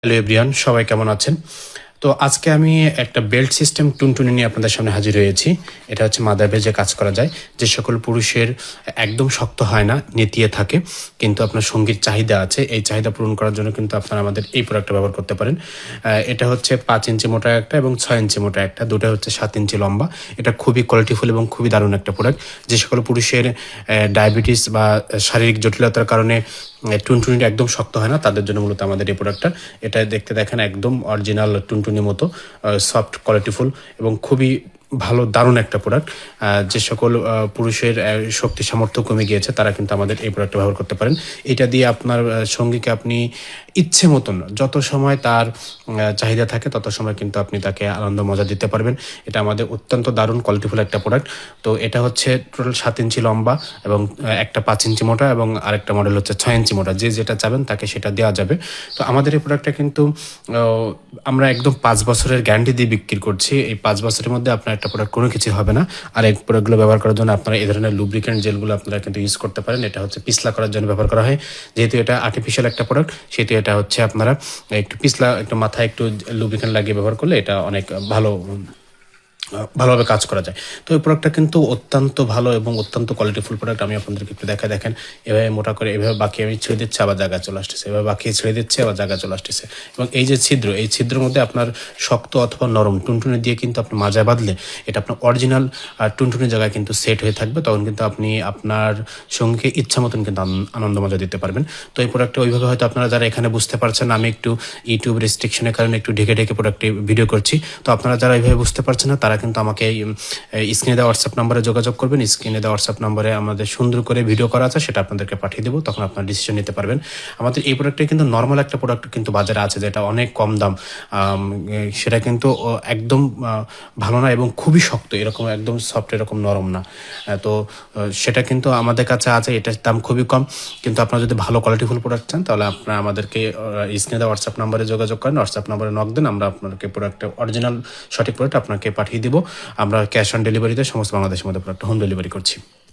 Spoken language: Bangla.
হ্যালো এভরিওয়ান, সবাই কেমন আছেন? তো আজকে আমি একটা বেল্ট সিস্টেম টুনটুনি নিয়ে আপনাদের সামনে হাজির হয়েছি। এটা হচ্ছে মাদার ভেজে কাজ করা যায়। যে সকল পুরুষের একদম শক্ত হয় না, নেতিয়ে থাকে, কিন্তু আপনার সঙ্গীর চাহিদা আছে। এই চাহিদা পূরণ করার জন্য কিন্তু আপনারা আমাদের এই প্রোডাক্টটা ব্যবহার করতে পারেন। এটা হচ্ছে ৫ ইঞ্চি মোটা একটা এবং ৬ ইঞ্চি মোটা একটা, দুটো হচ্ছে ৭ ইঞ্চি লম্বা। এটা খুবই কোয়ালিটিফুল এবং খুবই দারুণ একটা প্রোডাক্ট। যে সকল পুরুষের ডায়াবেটিস বা শারীরিক জটিলতার কারণে টুনটুনিটা একদম শক্ত হয় না, তাদের জন্য মূলত আমাদের এই প্রোডাক্টটা। এটা দেখতে দেখেন একদম অরিজিনাল টুনটুনির মতো সফট, কোয়ালিটিফুল এবং খুবই ভালো, দারুণ একটা প্রোডাক্ট। যে সকল পুরুষের শক্তি সামর্থ্য কমে গিয়েছে তারা কিন্তু আমাদের এই প্রোডাক্টটা ব্যবহার করতে পারেন। এটা দিয়ে আপনার সঙ্গীকে আপনি ইচ্ছে মতন যত সময় তার চাহিদা থাকে তত সময় কিন্তু আপনি তাকে আনন্দ মজা দিতে পারবেন। এটা আমাদের অত্যন্ত দারুণ কোয়ালিটিফুল একটা প্রোডাক্ট। তো এটা হচ্ছে টোটাল ৭ ইঞ্চি লম্বা এবং একটা ৫ ইঞ্চি মোটা এবং আরেকটা মডেল হচ্ছে ৬ ইঞ্চি মোটা। যে যেটা চাবেন তাকে সেটা দেওয়া যাবে। তো আমাদের এই প্রোডাক্টটা কিন্তু আমরা একদম ৫ বছরের গ্যারান্টি দিয়ে বিক্রি করছি। এই ৫ বছরের মধ্যে আপনার একটা প্রোডাক্ট কোনো কিছু হবে না। আর এই প্রোডাক্টগুলো ব্যবহার করার জন্য আপনারা এই ধরনের লুব্রিকেন্ট জেলগুলো আপনারা কিন্তু ইউজ করতে পারেন। এটা হচ্ছে পিছলা করার জন্য ব্যবহার করা হয়। যেহেতু এটা আর্টিফিশিয়াল একটা প্রোডাক্ট, সেহেতু এটা হচ্ছে আপনারা একটু পিছলা, একটু মাথায় একটু লুব্রিকেন্ট লাগিয়ে ব্যবহার করলে এটা অনেক ভালোভাবে কাজ করা যায়। তো এই প্রোডাক্টটা কিন্তু অত্যন্ত ভালো এবং অত্যন্ত কোয়ালিটিফুল প্রোডাক্ট। আমি আপনাদেরকে একটু দেখেন, এভাবে মোটা করে এভাবে বাকি আমি ছেড়ে দিচ্ছি, আবার জায়গায় চলে আসতেছে, এভাবে বাকি ছেড়ে দিচ্ছে, আবার জায়গায় চলে আসতেছে। এবং এই যে ছিদ্র, এই ছিদ্রের মধ্যে আপনার শক্ত অথবা নরম টুনটুনি দিয়ে কিন্তু আপনি মাজায় বাঁধলে এটা আপনার অরিজিনাল টুনটুনির জায়গায় কিন্তু সেট হয়ে থাকবে। তখন কিন্তু আপনি আপনার সঙ্গীকে ইচ্ছা মতন কিন্তু আনন্দ মজা দিতে পারবেন। তো এই প্রোডাক্টটা ওইভাবে হয়তো আপনারা যারা এখানে বুঝতে পারছেন, আমি একটু ইউটিউব রেস্ট্রিকশনের কারণে একটু ঢেকে প্রোডাক্টটি ভিডিও করছি। তো আপনারা যারা এইভাবে বুঝতে পারছেন না তারা কিন্তু আমাকে স্ক্রিনে দেওয়া হোয়াটসঅ্যাপ নাম্বারে যোগাযোগ করবেন। স্ক্রিনে দেওয়া হোয়াটসঅ্যাপ নাম্বারে আমাদের সুন্দর করে ভিডিও করা আছে, সেটা আপনাদেরকে পাঠিয়ে দেবো, তখন আপনারা ডিসিশন নিতে পারবেন। আমাদের এই প্রোডাক্টটা কিন্তু নর্মাল একটা প্রোডাক্ট কিন্তু বাজারে আছে যেটা অনেক কম দাম, সেটা কিন্তু একদম ভালো না এবং খুবই শক্ত, এরকম একদম সফট, এরকম নরম না। তো সেটা কিন্তু আমাদের কাছে আছে, এটার দাম খুবই কম। কিন্তু আপনারা যদি ভালো কোয়ালিটিফুল প্রোডাক্ট চান তাহলে আপনারা আমাদেরকে স্ক্রিনে দেওয়া হোয়াটসঅ্যাপ নাম্বারে যোগাযোগ করেন, হোয়াটসঅ্যাপ নাম্বারে নক দেন, আমরা আপনাকে প্রোডাক্টটা অরিজিনাল সঠিক প্রোডাক্ট আপনাকে পাঠিয়ে দিব। আমরা ক্যাশ অন ডেলিভারিতে সমস্ত বাংলাদেশের মধ্যে প্রোডাক্ট হোম ডেলিভারি করছি।